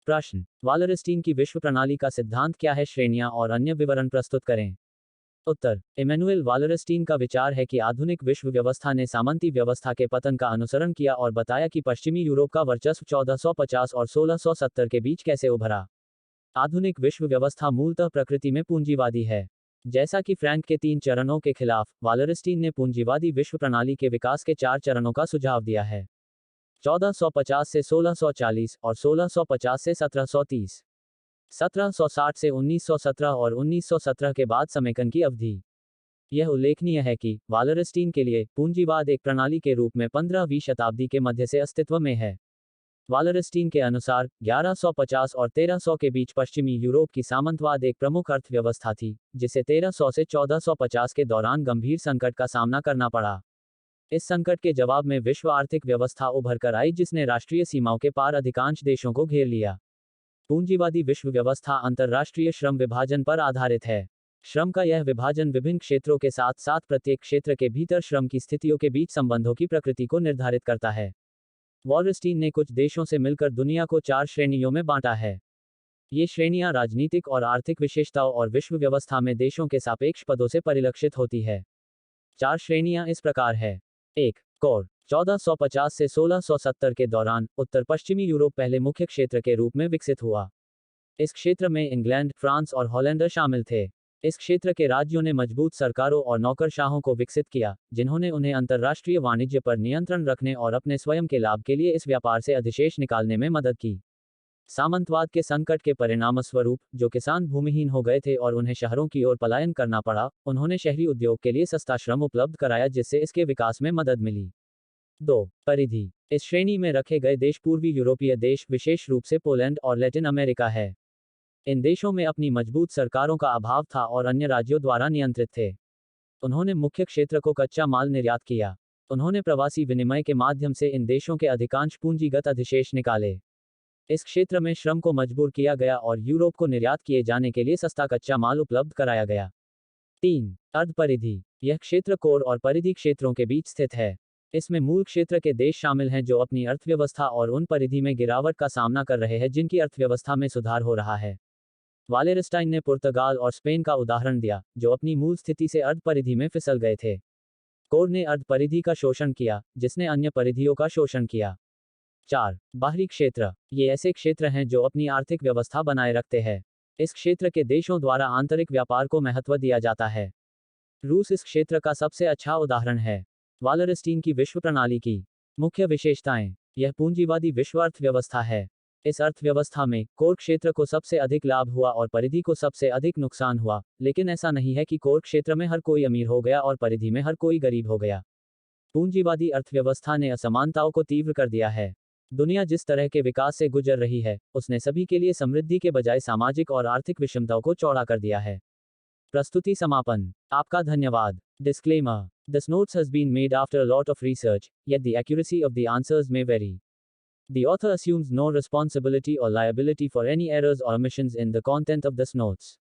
प्रश्न, वालरस्टीन की विश्व प्रणाली का सिद्धांत क्या है? श्रेणियां और अन्य विवरण प्रस्तुत करें। उत्तर, इमैनुएल वालरस्टीन का विचार है कि आधुनिक विश्व व्यवस्था ने सामंती व्यवस्था के पतन का अनुसरण किया और बताया कि पश्चिमी यूरोप का वर्चस्व 1450 और 1670 के बीच कैसे उभरा। आधुनिक विश्व व्यवस्था मूलतः प्रकृति में पूंजीवादी है। जैसा कि फ्रैंक के 3 चरणों के खिलाफ, वालरस्टीन ने पूंजीवादी विश्व प्रणाली के विकास के 4 चरणों का सुझाव दिया है। 1450 से 1640 और 1650 से 1730, 1760 से 1917 और 1917 के बाद समेकन की अवधि। यह उल्लेखनीय है कि वालरस्टीन के लिए पूंजीवाद एक प्रणाली के रूप में 15वीं शताब्दी के मध्य से अस्तित्व में है। वालरस्टीन के अनुसार 1150 और 1300 के बीच पश्चिमी यूरोप की सामंतवाद एक प्रमुख अर्थव्यवस्था थी, जिसे 1300 से 1450 के दौरान गंभीर संकट का सामना करना पड़ा। इस संकट के जवाब में विश्व आर्थिक व्यवस्था उभर कर आई, जिसने राष्ट्रीय सीमाओं के पार अधिकांश देशों को घेर लिया। पूंजीवादी विश्व व्यवस्था अंतर्राष्ट्रीय श्रम विभाजन पर आधारित है। श्रम का यह विभाजन विभिन्न क्षेत्रों के साथ साथ प्रत्येक क्षेत्र के भीतर श्रम की स्थितियों के बीच संबंधों की प्रकृति को निर्धारित करता है। वालरस्टीन ने कुछ देशों से मिलकर दुनिया को 4 श्रेणियों में बांटा है। ये श्रेणियां राजनीतिक और आर्थिक विशेषताओं और विश्व व्यवस्था में देशों के सापेक्ष पदों से परिलक्षित होती है। 4 श्रेणियां इस प्रकार है। 1. कोर, 1450 से 1670 के दौरान उत्तर पश्चिमी यूरोप पहले मुख्य क्षेत्र के रूप में विकसित हुआ। इस क्षेत्र में इंग्लैंड, फ्रांस और हॉलैंड शामिल थे। इस क्षेत्र के राज्यों ने मजबूत सरकारों और नौकरशाहों को विकसित किया, जिन्होंने उन्हें अंतर्राष्ट्रीय वाणिज्य पर नियंत्रण रखने और अपने स्वयं के लाभ के लिए इस व्यापार से अधिशेष निकालने में मदद की। सामंतवाद के संकट के परिणामस्वरूप, जो किसान भूमिहीन हो गए थे और उन्हें शहरों की ओर पलायन करना पड़ा, उन्होंने शहरी उद्योग के लिए सस्ता श्रम उपलब्ध कराया, जिससे इसके विकास में मदद मिली। 2. परिधि, इस श्रेणी में रखे गए देश पूर्वी यूरोपीय देश, विशेष रूप से पोलैंड और लैटिन अमेरिका है। इन देशों में अपनी मजबूत सरकारों का अभाव था और अन्य राज्यों द्वारा नियंत्रित थे। उन्होंने मुख्य क्षेत्र को कच्चा माल निर्यात किया। उन्होंने प्रवासी विनिमय के माध्यम से इन देशों के अधिकांश पूंजीगत अधिशेष निकाले। इस क्षेत्र में श्रम को मजबूर किया गया और यूरोप को निर्यात किए जाने के लिए सस्ता कच्चा माल उपलब्ध कराया गया। 3. अर्ध परिधि, यह क्षेत्र कोर और परिधि क्षेत्रों के बीच स्थित है। इसमें मूल क्षेत्र के देश शामिल हैं जो अपनी अर्थव्यवस्था और उन परिधि में गिरावट का सामना कर रहे हैं जिनकी अर्थव्यवस्था में सुधार हो रहा है। वालेरस्टाइन ने पुर्तगाल और स्पेन का उदाहरण दिया, जो अपनी मूल स्थिति से अर्ध परिधि में फिसल गए थे। कोर ने अर्ध परिधि का शोषण किया, जिसने अन्य परिधियों का शोषण किया। 4. बाहरी क्षेत्र, ये ऐसे क्षेत्र हैं जो अपनी आर्थिक व्यवस्था बनाए रखते हैं। इस क्षेत्र के देशों द्वारा आंतरिक व्यापार को महत्व दिया जाता है। रूस इस क्षेत्र का सबसे अच्छा उदाहरण है। वालरस्टीन की विश्व प्रणाली की मुख्य विशेषताएं, यह पूंजीवादी विश्व अर्थव्यवस्था है। इस अर्थव्यवस्था में कोर क्षेत्र को सबसे अधिक लाभ हुआ और परिधि को सबसे अधिक नुकसान हुआ, लेकिन ऐसा नहीं है कि कोर क्षेत्र में हर कोई अमीर हो गया और परिधि में हर कोई गरीब हो गया। पूंजीवादी अर्थव्यवस्था ने असमानताओं को तीव्र कर दिया है। दुनिया जिस तरह के विकास से गुजर रही है, उसने सभी के लिए समृद्धि के बजाय सामाजिक और आर्थिक विषमताओं को चौड़ा कर दिया है। प्रस्तुति समापन। आपका धन्यवाद। Disclaimer. This notes has been made after a lot of research, yet the accuracy of the answers may vary. The author assumes no responsibility or liability for any errors or omissions in the content of this notes.